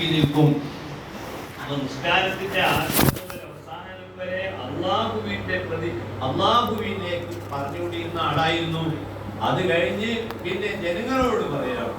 നോക്കി നിൽക്കും. അപ്പൊ നിസ്കാരത്തിന്റെ ആദ്യം മുതൽ അവസാനം വരെ അള്ളാഹുവിലേക്ക് പറഞ്ഞുകൊണ്ടിരുന്ന ആളായിരുന്നു. അത് കഴിഞ്ഞ് പിന്നെ ജനങ്ങളോട് പറയാം.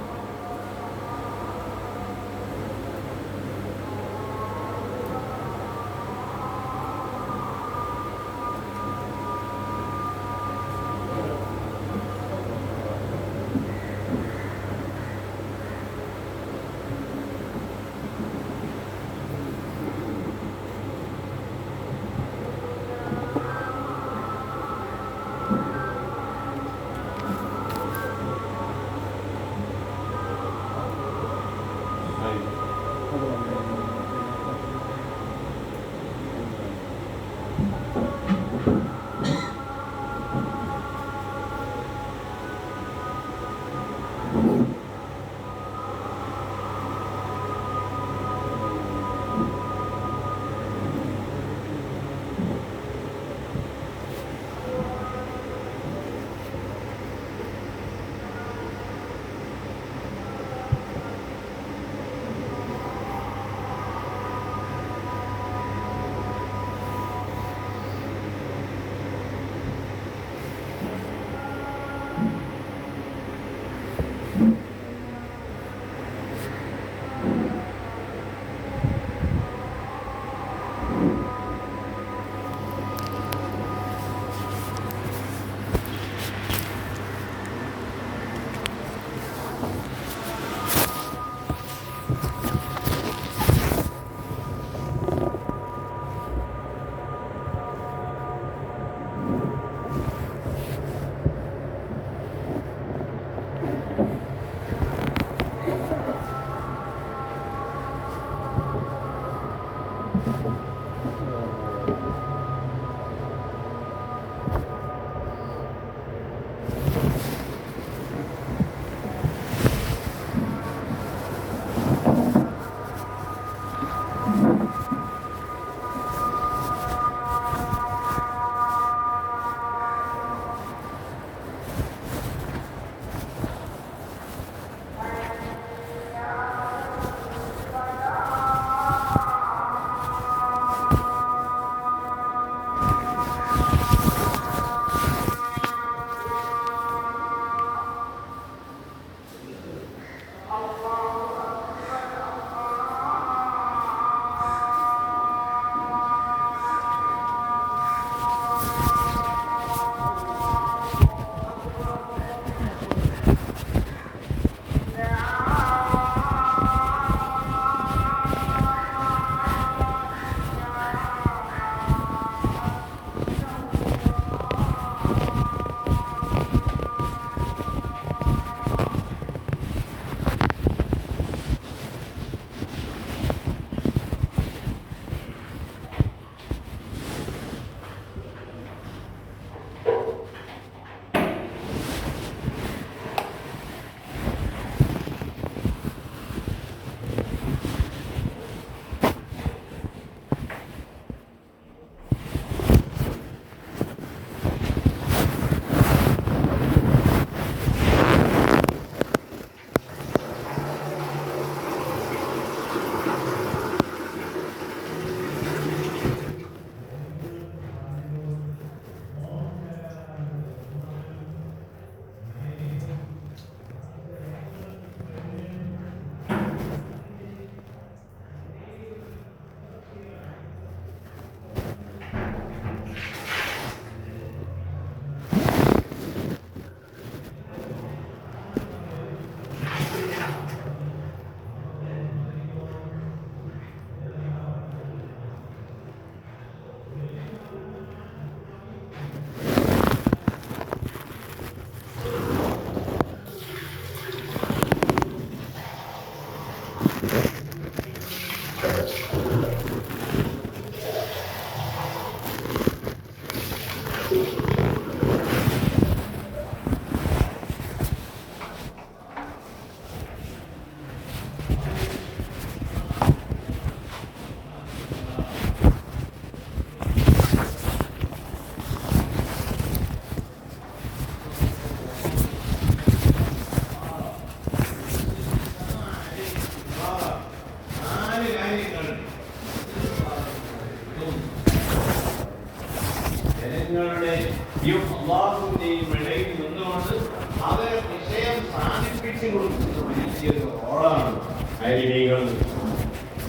രോഗികൾ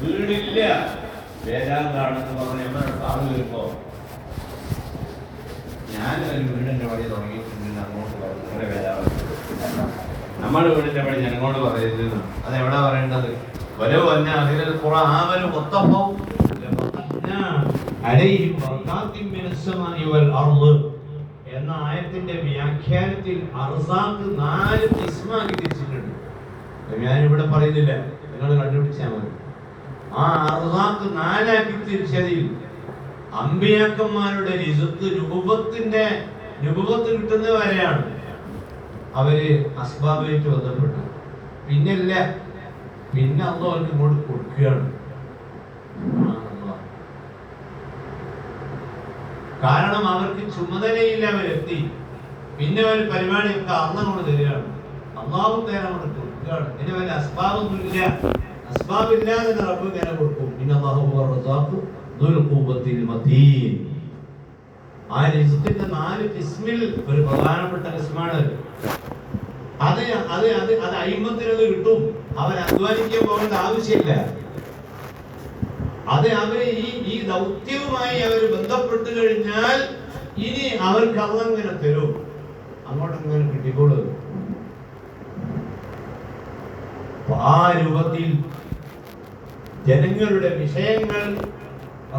വീടില്ല വേദാന്താണെന്ന് പറഞ്ഞ് നമ്മുടെ ആള് വരുമ്പോ ഞാനൊരു വീടിന്റെ പണി തുടങ്ങിയിട്ടുണ്ട് അങ്ങോട്ട് വളരെ വേദാന്ത നമ്മുടെ വീടിന്റെ പണി ഞങ്ങളോട് പറയരുത്. അതെവിടാ പറയേണ്ടത്? എന്ന ആയത്തിന്റെ വ്യാഖ്യാനത്തിൽ അർസാഖ് 4 ഖിസ്മാക്കി തിരിച്ചിട്ടുണ്ട്. ഞാനിവിടെ പറയുന്നില്ല, നിങ്ങൾ കണ്ടുപിടിച്ചാൽ മതി. ആ അർസാഖ് 4 തിരിച്ചതിൽ അമ്പിയാക്കന്മാരുടെ റിസ്ക് നുബുവത്ത് കിട്ടുന്നത് വരെയാണ് അവര് അസ്ബാബായിട്ട് ബന്ധപ്പെട്ടു. പിന്നെ അള്ളാഹു അവർക്ക് ഇങ്ങോട്ട് കൊടുക്കുകയാണ്. കാരണം അവർക്ക് ചുമതലയില്ല, അവരെത്തി. പിന്നെ ഒരു പരിപാടിയൊക്കെ അള്ളാഹ് കൊണ്ട് തരികയാണ്, അള്ളാഹു നേരം കൊണ്ട് കൊടുക്കുകയാണ്. പിന്നെ വല്ല അസ്ബാബൊന്നുമില്ല, അസ്ബാബില്ലാതെ റബ്ബ് നേരം കൊടുക്കും. ആ റിസ്കിന്റെ 4 കിസ്മിൽ ഒരു പ്രധാനപ്പെട്ട കിസ്മാണ് അത്. അയിമത്തിനത് കിട്ടും. അവൻ അധ്വാനിക്കാൻ പോകേണ്ട ആവശ്യമില്ല. അത് അവര് ഈ ദൗത്യവുമായി അവർ ബന്ധപ്പെട്ട് കഴിഞ്ഞാൽ ഇനി അവർക്ക് അതങ്ങനെ തരും, അങ്ങോട്ടങ്ങനെ കിട്ടിക്കോളൂ. ആ രൂപത്തിൽ ജനങ്ങളുടെ വിഷയങ്ങൾ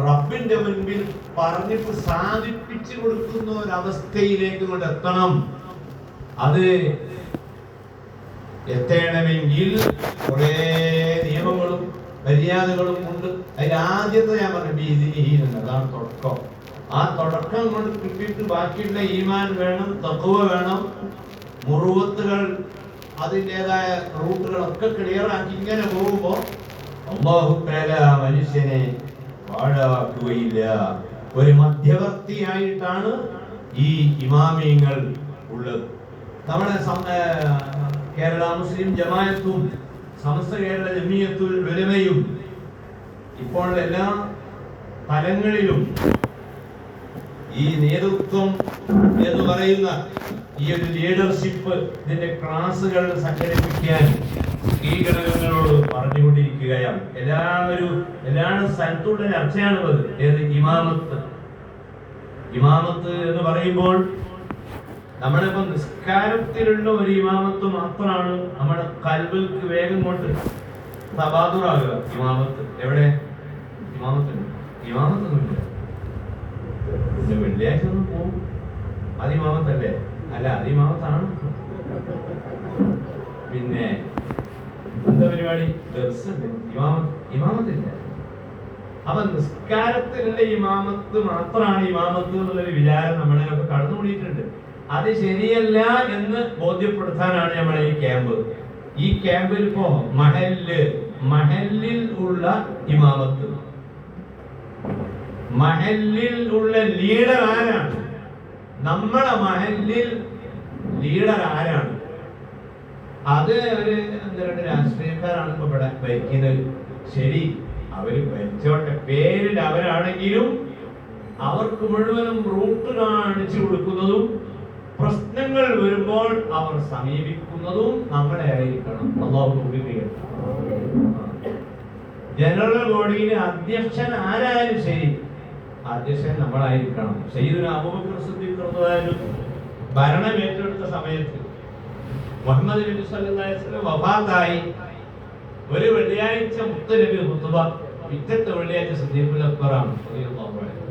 റബ്ബിന്റെ മുൻപിൽ പറഞ്ഞിട്ട് സാധിപ്പിച്ചു കൊടുക്കുന്ന ഒരവസ്ഥയിലേക്ക് കൊണ്ട് എത്തണം. അത് എത്തണമെങ്കിൽ കുറെ നിയമങ്ങളും മര്യാദകളും ഉണ്ട്. അതിൽ ആദ്യത്തെ ഞാൻ പറഞ്ഞു, അതാണ് തുടക്കം. ആ തുടക്കം കൊണ്ട് കിട്ടിയിട്ട് ബാക്കിയുള്ള ഈമാൻ വേണം, തഖ്വ വേണം, മുറുവത്തുകൾ അതിൻ്റെതായ റൂട്ടുകളൊക്കെ ക്ലിയർ ആക്കി ഇങ്ങനെ പോകുമ്പോൾ അല്ലാഹു തആല മനുഷ്യനെ പാഴാക്കുകയില്ല. ഒരു മധ്യവർത്തിയായിട്ടാണ് ഈ ഇമാമിയങ്ങൾ ഉള്ളത്. നമ്മുടെ കേരള മുസ്ലിം ജമാഅത്തും സമസ്ത കേരള ജമിയത്തുൽ ഉലമയും ഇപ്പോൾ എല്ലാ തലങ്ങളിലും ഈ നേതൃത്വം എന്ന് പറയുന്ന ഈ ഒരു ലീഡർഷിപ്പ് ഇതിന്റെ ക്ലാസുകൾ സംഘടിപ്പിക്കാൻ ഈ ഘടകങ്ങളോട് പറഞ്ഞുകൊണ്ടിരിക്കുകയാണ്. എല്ലാ സ്ഥലത്തുള്ള ചർച്ചയാണുള്ളത്. ഏത് ഇമാമത്ത് എന്ന് പറയുമ്പോൾ നമ്മളിപ്പോ നിസ്കാരത്തിലുള്ള ഒരു ഇമാമത്ത് മാത്രമാണ് നമ്മുടെ കൽബിൽക്ക് വേഗം കൊണ്ട് തബാദുറാകുക. ഇമാമത്ത് എവിടെ? ഇമാമത്തൊന്നുമില്ല. പിന്നെ വെള്ളിയാഴ്ച ഒന്നും പോകും, അത് ഇമാമത്തല്ലേ? അല്ല, അത് ഇമാമത്താണ്. പിന്നെ എന്താ പരിപാടി? ഇമാമത്തില്ല. അപ്പൊ നിസ്കാരത്തിലുള്ള ഇമാമത്ത് മാത്രമാണ് ഇമാമത്ത് എന്നുള്ളൊരു വിചാരം നമ്മളെയൊക്കെ കടന്നുകൂടിയിട്ടുണ്ട്. അത് ശരിയല്ല എന്ന് ബോധ്യപ്പെടുത്താനാണ് നമ്മളെ ഈ ക്യാമ്പ്. ഈ ക്യാമ്പിൽ ഇപ്പോ മഹല്ലിൽ ഉള്ള ഇമാമത്ത്, മഹല്ലിൽ ഉള്ള ലീഡർ ആരാണ്? നമ്മളെ മഹല്ലിൽ ലീഡർ ആരാണ്? അത് ഒരു രാഷ്ട്രീയക്കാരാണ് ഇപ്പൊ ഇവിടെ ഭരിക്കുന്നത്. ശരി, അവര് ഭരിച്ചോട്ടെ, പേരിൽ അവരാണെങ്കിലും അവർക്ക് മുഴുവനും റൂട്ട് കാണിച്ചു കൊടുക്കുന്നതും പ്രശ്നങ്ങൾ വരുമ്പോൾ അവർ സമീപിക്കുന്നതും നമ്മളെ ആയിരിക്കണം. ജനറൽ ബോഡിയിലെ അധ്യക്ഷൻ ആരായാലും ശരി, അധ്യക്ഷൻ നമ്മളായിരിക്കണം. സയ്യിദുനാ അബൂബക്കർ സിദ്ദീഖ് റളിയല്ലാഹു അൻഹു ഭരണം ഏറ്റെടുത്ത സമയത്ത് മുഹമ്മദ് നബി സല്ലല്ലാഹു അലൈഹി വസല്ലം വഫാത്തായി. ഒരു വെള്ളിയാഴ്ച മുത്തുനബി ഖുതുബ, പിറ്റത്തെ വെള്ളിയാഴ്ച സിദ്ദീഖുൽ അക്ബറാണ് റളിയല്ലാഹു അൻഹു.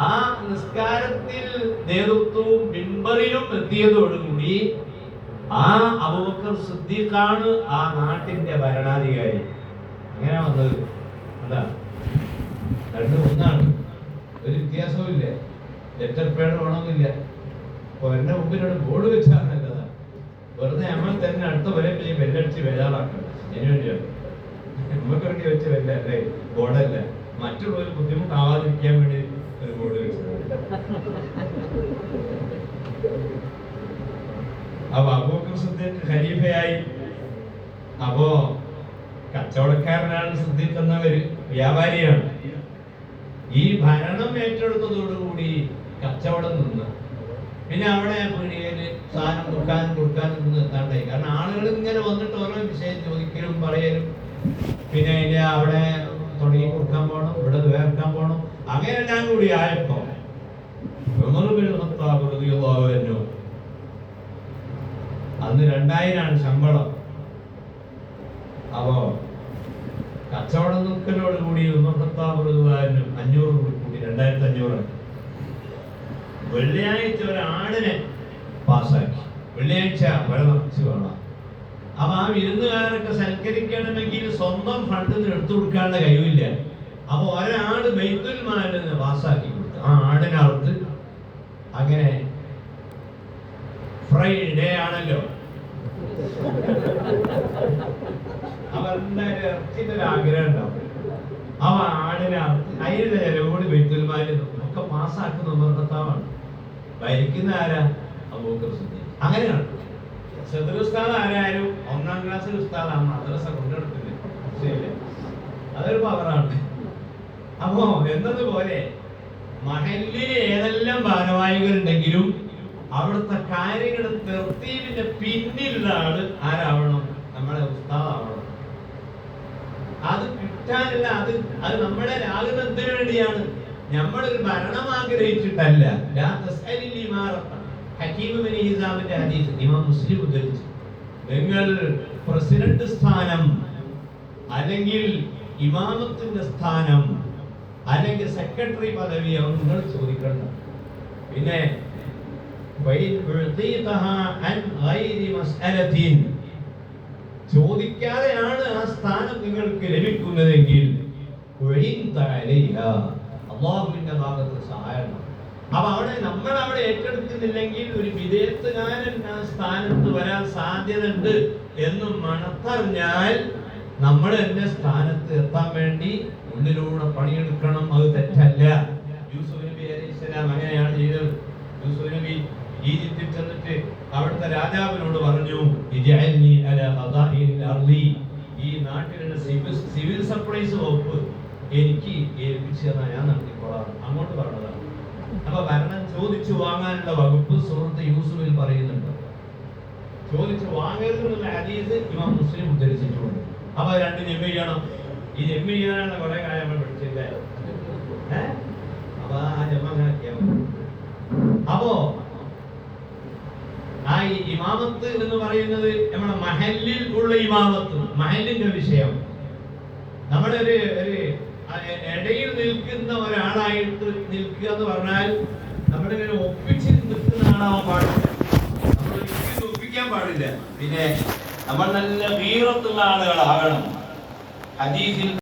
ആ നിസ്കാരത്തിൽ നേതൃത്വവും മിമ്പറിലും എത്തിയതോടുകൂടി ആ അബൂബക്കർ സിദ്ദീഖാണ് ആ നാട്ടിന്റെ ഭരണാധികാരി. അങ്ങനെ വന്നത് അതാ, രണ്ടും ഒന്നാണ്, ഒരു വ്യത്യാസവും ഇല്ല. ലെറ്റർ പേഡ് വേണമെന്നില്ല. അപ്പൊ എന്റെ മുമ്പിലൂടെ ബോർഡ് വെച്ചാണ് നല്ലതാ. വെറുതെ നമ്മൾ തന്നെ അടുത്ത വരെ ബെല്ലടിച്ച് ബേജാറാക്കണം. അതിനു വേണ്ടിയാണ് നമ്മക്കൊക്കെ വെച്ച് ബെല്ലല്ലേ, ബോർഡല്ല. മറ്റുള്ളവർ ബുദ്ധിമുട്ടാവാതിരിക്കാൻ വേണ്ടി ഒരു ബോർഡ് വെച്ചത്. അപ്പൊ അബൂബക്കർ സിദ്ദീഖ് ഖലീഫയായി. അപ്പോ കച്ചവടക്കാരനാണ് സിദ്ദീഖ് എന്നവര്, വ്യാപാരിയാണ്. ഈ ഭരണം ഏറ്റെടുത്തതോടുകൂടി കച്ചവടം നിന്ന്. പിന്നെ അവിടെ പീടികയില് സാധനം കൊടുക്കാനും നിന്ന് എത്താണ്ടായി. കാരണം ആളുകൾ ഇങ്ങനെ വന്നിട്ട് ഓരോ വിഷയം ചോദിക്കലും പറയലും പിന്നെ അതിന്റെ അവിടെ തുടങ്ങി കൊടുക്കാൻ പോകണം, ഇവിടെ വേർക്കാൻ പോകണം, അങ്ങനെല്ലാം കൂടി ആയപ്പോ ഉമർ ബിൻ ഖത്താബ് റളിയല്ലാഹു അൻഹു അന്ന് 2000 ശമ്പളം. അപ്പോ കച്ചവടം നിൽക്കലോട് കൂടി ഉമർ ഖത്താബ് റളിയല്ലാഹു അൻഹു 500 കൂടി 2500. വെള്ളിയാഴ്ച ഒരു ആടിനെ പാസ്സാക്കി. വെള്ളിയാഴ്ച വില നിറച്ച് വേണം. അപ്പൊ ആ വിരുന്നുകാരൊക്കെ സൽക്കരിക്കണമെങ്കിൽ സ്വന്തം ഫണ്ടിൽ നിന്ന് എടുത്തു കൊടുക്കാനുള്ള കഴിവില്ല. അപ്പൊ ഒരാട് ബൈത്തുൽ മാലിൽ നിന്ന് പാസ്സാക്കി കൊടുത്തു. ആ ആടിനകത്ത് അങ്ങനെ ഫ്രൈഡേ ആണല്ലോ, അവരുടെ ഇറച്ചിന്റെ ഒരു ആഗ്രഹം ഉണ്ടാവും. അവ ആടിനകത്ത് അതിന്റെ ചെലവോട് ബൈത്തുൽ മാലിൽ ഒക്കെ പാസ്സാക്കുന്ന ഉമർ ഖത്താബാണ്. ഭരിക്കുന്ന ആരാ? അബൂബക്കർ സിദ്ദീഖ്. അങ്ങനെയാണ്. സദർ ഉസ്താദ് ആരായാലും 1ാം ക്ലാസ്സിൽ ഉസ്താദാണ്, മദ്രസ കൊണ്ടെടുത്തില്ല. ശരിയല്ലേ? അതൊരു പവറാണ്. അപ്പോ എന്നതുപോലെ മഹല്ലിൽ ഏതെല്ലാം ഭാരവാഹികളുണ്ടെങ്കിലും അവിടുത്തെ കാര്യങ്ങൾ തെർത്തീബിന്റെ പിന്നിലുള്ള ആള് ആരാവണം? നമ്മളെ ഉസ്താദാവണം. അത് കിട്ടാനില്ല. അത് നമ്മളെ രാഗതത്തിന് വേണ്ടിയാണ്. നമ്മളൊരു ഭരണം ആഗ്രഹിച്ചിട്ടല്ല. ഹക്കീം ബിൻ ഹിസാമിന്റെ ഹദീസ് ഇമാം മുസ്ലിം ഉദ്ധരിച്ചു. നിങ്ങൾ പ്രസിഡന്റ് സ്ഥാനം അല്ലെങ്കിൽ ഇമാമത്തിന്റെ സ്ഥാനം അല്ലെങ്കിൽ സെക്രട്ടറി പദവി നിങ്ങൾ ചോദിക്കണ്ട. പിന്നെ ചോദിക്കാതെയാണ് ആ സ്ഥാനം നിങ്ങൾക്ക് ലഭിക്കുന്നതെങ്കിൽ അള്ളാഹുവിന്റെ ഭാഗത്ത് സഹായം. അപ്പൊ നമ്മൾ അവിടെ ഏറ്റെടുക്കുന്നില്ലെങ്കിൽ ഒരു വിദേഹത്തുകാരൻ ആ സ്ഥാനത്ത് വരാൻ സാധ്യതയുണ്ട് എന്ന് മണത്തറിഞ്ഞാൽ നമ്മൾ എന്റെ സ്ഥാനത്ത് എത്താൻ വേണ്ടി ഉള്ളിലൂടെ പണിയെടുക്കണം. അത് തെറ്റല്ല. യൂസുഫ് നബി അലൈഹിസ്സലാം അങ്ങനെയാണ് ചെയ്തത്. യൂസുഫ് നബി ഈജിപ്തിൽ ചെന്നിട്ട് അവിടുത്തെ രാജാവിനോട് പറഞ്ഞു, ഇജ്അൽനി അലാ ഖദാഇൽ അർളി, ഈ നാട്ടിലുള്ള സിവിൽ സപ്ലൈസ് വകുപ്പ് എനിക്ക് ഏൽപ്പിച്ചു തന്നാൽ ഞാൻ നടത്തിക്കോളാം. അങ്ങോട്ട് പറഞ്ഞതാണ്. അപ്പൊ ഭരണം ചോദിച്ചു വാങ്ങാനുള്ള വകുപ്പ് സൂറത്ത് യൂസുഫിൽ പറയുന്നുണ്ട്. ചോദിച്ചു വാങ്ങരുതെന്നുള്ള ഹദീസ് ഇമാം മുസ്ലിം ഉദ്ധരിച്ചിട്ടുണ്ട്. അപ്പൊ രണ്ട് ജമ്മ ചെയ്യണം. ഈ ജമ്മ ചെയ്യാനാണ് കുറെ കാര്യം നമ്മൾ പഠിച്ചില്ലേ? അപ്പൊ ആ ജമ്മ അങ്ങനെ. അപ്പോ ആ ഇമാമത്ത് എന്ന് പറയുന്നത് നമ്മുടെ മഹല്ലിൽ ഉള്ള ഇമാമത്ത്, മഹല്ലിന്റെ വിഷയം. നമ്മുടെ ഒരു ഇടയിൽ നിൽക്കുന്ന ഒരാളായിട്ട് നിൽക്കുക എന്ന് പറഞ്ഞാൽ നമ്മളിങ്ങനെ ഒപ്പിച്ച് നിൽക്കുന്ന ആളാവാൻ പാടില്ല. നമ്മൾ ഒപ്പിക്കാൻ പാടില്ല. പിന്നെ നമ്മൾ നല്ല വീറത്തുള്ള ആളുകളാകണം. ഹദീസിൽ